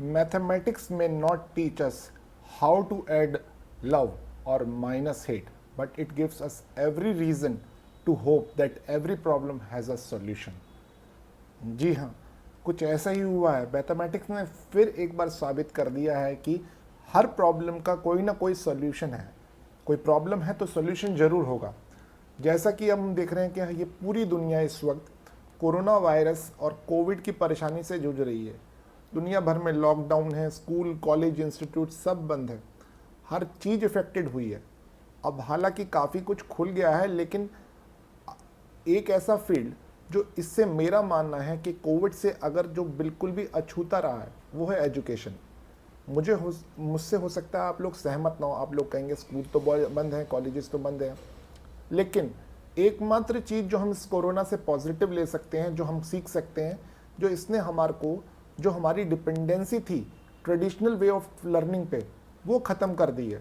Mathematics may not teach us how to add love or minus hate, but it gives us every reason to hope that every problem has a solution. जी हाँ, कुछ ऐसा ही हुआ है। Mathematics ने फिर एक बार साबित कर दिया है कि हर प्रॉब्लम का कोई ना कोई सॉल्यूशन है। कोई प्रॉब्लम है तो सॉल्यूशन ज़रूर होगा। जैसा कि हम देख रहे हैं कि ये पूरी दुनिया इस वक्त कोरोना वायरस और कोविड की परेशानी से जूझ रही है। दुनिया भर में लॉकडाउन है, स्कूल, कॉलेज, इंस्टीट्यूट सब बंद है, हर चीज़ इफ़ेक्टेड हुई है। अब हालांकि काफ़ी कुछ खुल गया है, लेकिन एक ऐसा फील्ड जो इससे मेरा मानना है कि कोविड से अगर जो बिल्कुल भी अछूता रहा है वो है एजुकेशन। मुझसे हो सकता है आप लोग सहमत ना हो, आप लोग कहेंगे स्कूल तो बंद हैं, कॉलेजेस तो बंद हैं, लेकिन एकमात्र चीज़ जो हम इस कोरोना से पॉजिटिव ले सकते हैं, जो हम सीख सकते हैं, जो इसने हमारे को, जो हमारी डिपेंडेंसी थी ट्रेडिशनल वे ऑफ लर्निंग पे, वो ख़त्म कर दी है।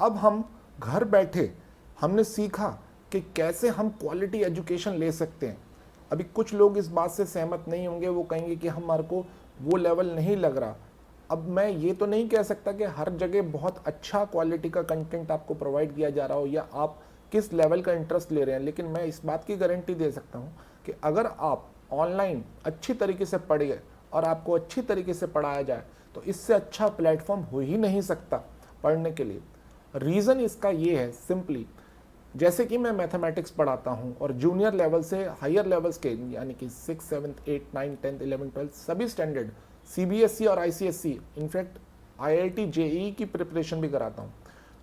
अब हम घर बैठे हमने सीखा कि कैसे हम क्वालिटी एजुकेशन ले सकते हैं। अभी कुछ लोग इस बात से सहमत नहीं होंगे, वो कहेंगे कि हमारे को वो लेवल नहीं लग रहा। अब मैं ये तो नहीं कह सकता कि हर जगह बहुत अच्छा क्वालिटी का कंटेंट आपको प्रोवाइड किया जा रहा हो या आप किस लेवल का इंटरेस्ट ले रहे हैं, लेकिन मैं इस बात की गारंटी दे सकता हूँ कि अगर आप ऑनलाइन अच्छी तरीके से पढ़िए और आपको अच्छी तरीके से पढ़ाया जाए तो इससे अच्छा प्लेटफॉर्म हो ही नहीं सकता पढ़ने के लिए। रीज़न इसका ये है सिंपली, जैसे कि मैं मैथमेटिक्स पढ़ाता हूँ और जूनियर लेवल से हायर लेवल्स के यानी कि 6, 7, 8, 9, 10, 11, 12 सभी स्टैंडर्ड सीबीएसई और आईसीएसई, इनफैक्ट आईआईटी जेईई की प्रिपरेशन भी कराता हूँ।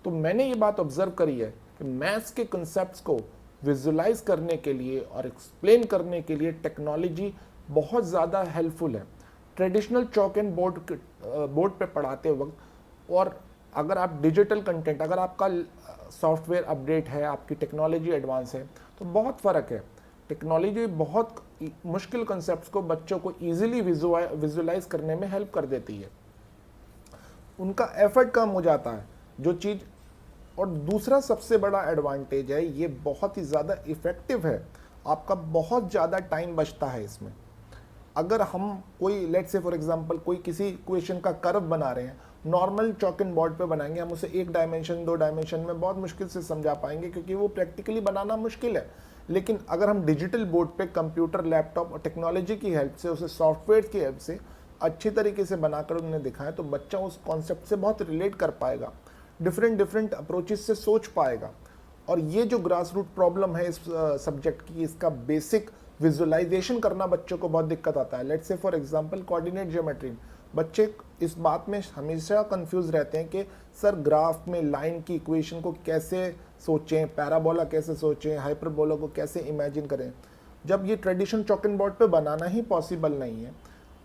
तो मैंने ये बात ऑब्जर्व करी है कि मैथ्स के कंसेप्ट को विजुलाइज करने के लिए और एक्सप्लेन करने के लिए टेक्नोलॉजी बहुत ज़्यादा हेल्पफुल है। ट्रेडिशनल चॉक एंड बोर्ड पे पढ़ाते वक्त और अगर आप डिजिटल कंटेंट, अगर आपका सॉफ्टवेयर अपडेट है, आपकी टेक्नोलॉजी एडवांस है, तो बहुत फ़र्क है। टेक्नोलॉजी बहुत मुश्किल कंसेप्ट्स को बच्चों को ईजिली विजुलाइज करने में हेल्प कर देती है, उनका एफर्ट कम हो जाता है जो चीज़। और दूसरा सबसे बड़ा एडवांटेज है, ये बहुत ही ज़्यादा इफ़ेक्टिव है, आपका बहुत ज़्यादा टाइम बचता है इसमें। अगर हम कोई लेट्स से फॉर एग्जांपल कोई किसी इक्वेशन का कर्व बना रहे हैं, नॉर्मल चॉक एंड बोर्ड पे बनाएंगे, हम उसे 1 डायमेंशन 2 डायमेंशन में बहुत मुश्किल से समझा पाएंगे क्योंकि वो प्रैक्टिकली बनाना मुश्किल है। लेकिन अगर हम डिजिटल बोर्ड पे कंप्यूटर, लैपटॉप और टेक्नोलॉजी की हेल्प से, उसे सॉफ्टवेयर की हेल्प से अच्छी तरीके से बनाकर उन्हें दिखाएं तो बच्चा उस कॉन्सेप्ट से बहुत रिलेट कर पाएगा, डिफरेंट अप्रोचेस से सोच पाएगा। और ये जो ग्रास रूट प्रॉब्लम है इस सब्जेक्ट की, इसका बेसिक विजुअलाइजेशन करना बच्चों को बहुत दिक्कत आता है। Let's say for example coordinate geometry, बच्चे इस बात में हमेशा कंफ्यूज रहते हैं कि सर ग्राफ में लाइन की इक्वेशन को कैसे सोचें, पैराबोला कैसे सोचें, हाइपरबोला को कैसे इमेजिन करें, जब ये ट्रेडिशनल चॉक एंड बोर्ड पे बनाना ही पॉसिबल नहीं है।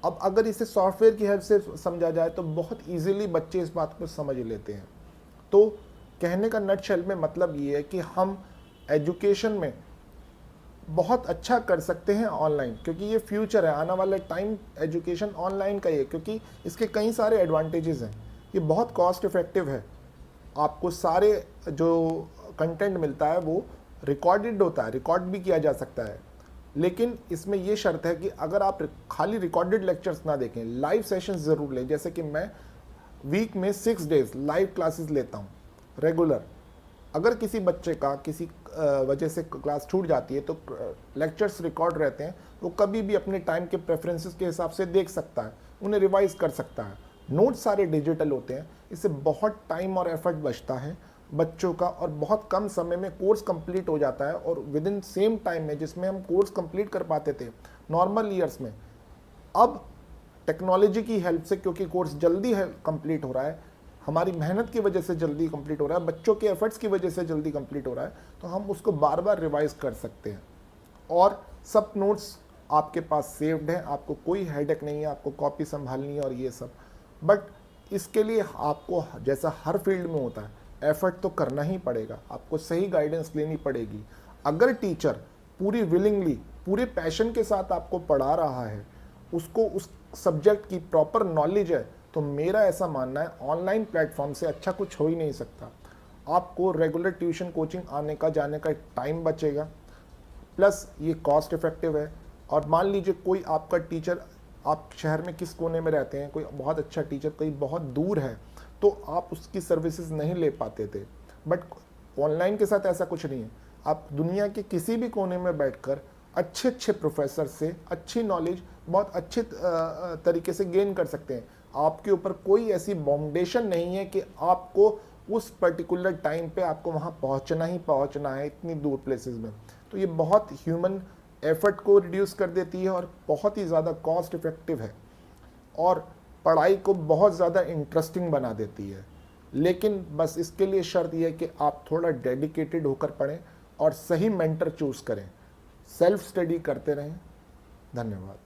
अब अगर इसे सॉफ्टवेयर की हेल्प से समझा जाए तो बहुत ईजिली बच्चे इस बात को समझ लेते हैं। तो कहने का नटशेल में मतलब ये है कि हम एजुकेशन में बहुत अच्छा कर सकते हैं ऑनलाइन, क्योंकि ये फ्यूचर है, आने वाले टाइम एजुकेशन ऑनलाइन का ही है, क्योंकि इसके कई सारे एडवांटेजेस हैं। ये बहुत कॉस्ट इफ़ेक्टिव है, आपको सारे जो कंटेंट मिलता है वो रिकॉर्डेड होता है, रिकॉर्ड भी किया जा सकता है। लेकिन इसमें ये शर्त है कि अगर आप खाली रिकॉर्डेड लेक्चर्स ना देखें, लाइव सेशंस ज़रूर लें। जैसे कि मैं वीक में 6 डेज लाइव क्लासेस लेता हूँ रेगुलर। अगर किसी बच्चे का किसी वजह से क्लास छूट जाती है तो लेक्चर्स रिकॉर्ड रहते हैं, वो कभी भी अपने टाइम के प्रेफरेंसेस के हिसाब से देख सकता है, उन्हें रिवाइज कर सकता है। नोट्स सारे डिजिटल होते हैं, इससे बहुत टाइम और एफर्ट बचता है बच्चों का और बहुत कम समय में कोर्स कंप्लीट हो जाता है। और विद इन सेम टाइम में जिसमें हम कोर्स कंप्लीट कर पाते थे नॉर्मल ईयर्स में, अब टेक्नोलॉजी की हेल्प से, क्योंकि कोर्स जल्दी है कंप्लीट हो रहा है, हमारी मेहनत की वजह से जल्दी कंप्लीट हो रहा है, बच्चों के एफर्ट्स की वजह से जल्दी कंप्लीट हो रहा है, तो हम उसको बार बार रिवाइज कर सकते हैं। और सब नोट्स आपके पास सेव्ड हैं, आपको कोई हेडेक नहीं है, आपको कॉपी संभालनी है और ये सब। बट इसके लिए आपको जैसा हर फील्ड में होता है एफर्ट तो करना ही पड़ेगा, आपको सही गाइडेंस लेनी पड़ेगी। अगर टीचर पूरी विलिंगली, पूरे पैशन के साथ आपको पढ़ा रहा है, उसको उस सब्जेक्ट की प्रॉपर नॉलेज है, तो मेरा ऐसा मानना है ऑनलाइन प्लेटफॉर्म से अच्छा कुछ हो ही नहीं सकता। आपको रेगुलर ट्यूशन कोचिंग आने का जाने का टाइम बचेगा, प्लस ये कॉस्ट इफेक्टिव है। और मान लीजिए कोई आपका टीचर आप शहर में किस कोने में रहते हैं, कोई बहुत अच्छा टीचर कहीं बहुत दूर है, तो आप उसकी सर्विसेज नहीं ले पाते थे। बट ऑनलाइन के साथ ऐसा कुछ नहीं है, आप दुनिया के किसी भी कोने में बैठकर अच्छे अच्छे प्रोफेसर से अच्छी नॉलेज बहुत अच्छे तरीके से गेन कर सकते हैं। आपके ऊपर कोई ऐसी बाउंडेशन नहीं है कि आपको उस पर्टिकुलर टाइम पे आपको वहाँ पहुँचना ही पहुँचना है इतनी दूर प्लेसेस में। तो ये बहुत ह्यूमन एफर्ट को रिड्यूस कर देती है और बहुत ही ज़्यादा कॉस्ट इफ़ेक्टिव है और पढ़ाई को बहुत ज़्यादा इंटरेस्टिंग बना देती है। लेकिन बस इसके लिए शर्त यह है कि आप थोड़ा डेडिकेटेड होकर पढ़ें और सही मेंटर चूज़ करें, सेल्फ स्टडी करते रहें। धन्यवाद।